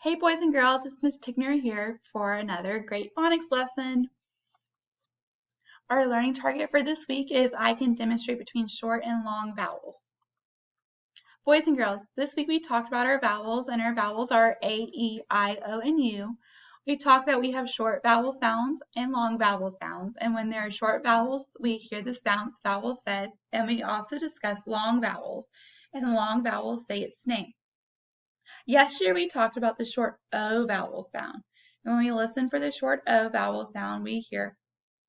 Hey boys and girls, it's Miss Tigner here for another great phonics lesson. Our learning target for this week is I can demonstrate between short and long vowels. Boys and girls, this week we talked about our vowels, and our vowels are A, E, I, O, and U. We talked that we have short vowel sounds and long vowel sounds, and when there are short vowels, we hear the sound the vowel says, and we also discuss long vowels, and long vowels say its name. Yesterday we talked about the short O vowel sound. And when we listen for the short O vowel sound, we hear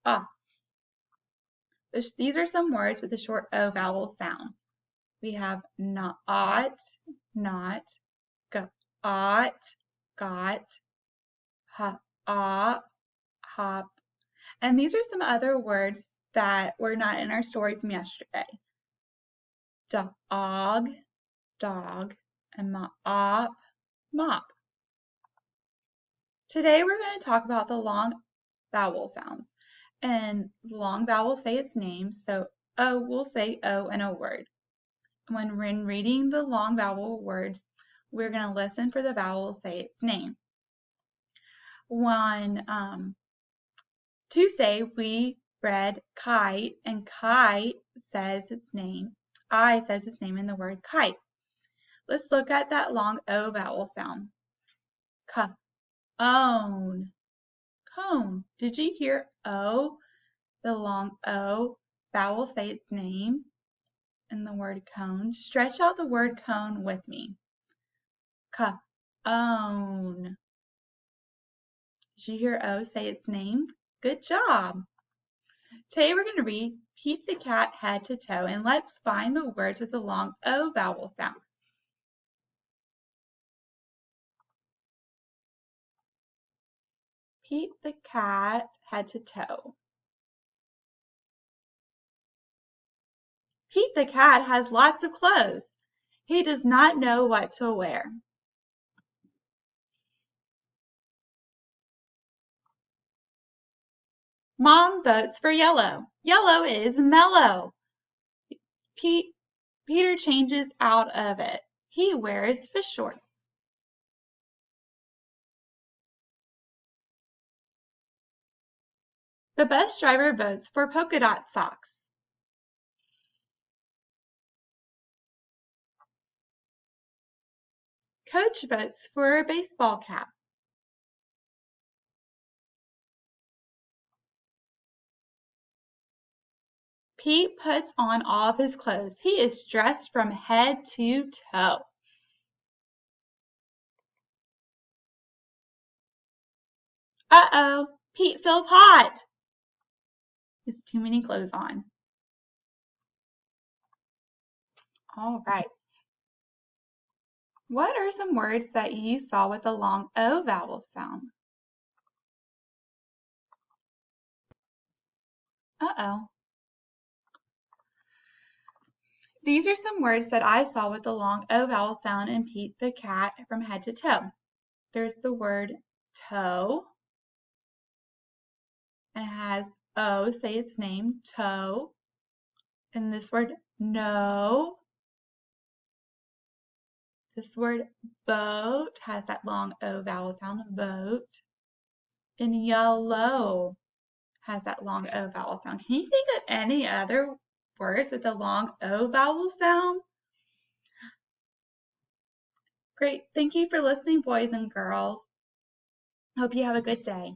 ah. These are some words with the short O vowel sound. We have not, not, got, hop, hop. And these are some other words that were not in our story from yesterday. Dog, dog, and mop, mop. Today we're going to talk about the long vowel sounds. And the long vowels say its name, so O will say O in a word. When we're reading the long vowel words, we're going to listen for the vowel say its name. On Tuesday, we read kite, and kite says its name. I says its name in the word kite. Let's look at that long O vowel sound. Own. Cone. Did you hear O, the long O vowel say its name in the word cone? Stretch out the word cone with me. Own. Did you hear O say its name? Good job. Today we're going to read Pete the Cat head to toe, and let's find the words with the long O vowel sound. Pete the cat head to toe. Pete the cat has lots of clothes. He does not know what to wear. Mom votes for yellow. Yellow is mellow. Peter changes out of it. He wears fish shorts. The bus driver votes for polka dot socks. Coach votes for a baseball cap. Pete puts on all of his clothes. He is dressed from head to toe. Uh-oh, Pete feels hot. He has too many clothes on. All right. What are some words that you saw with a long O vowel sound? Uh-oh. These are some words that I saw with the long O vowel sound in Pete the cat from head to toe. There's the word toe, and it has O, say its name, toe. And this word no. This word boat has that long O vowel sound, boat. And yellow has that long O vowel sound. Can you think of any other words with a long O vowel sound? Great. Thank you for listening, boys and girls. Hope you have a good day.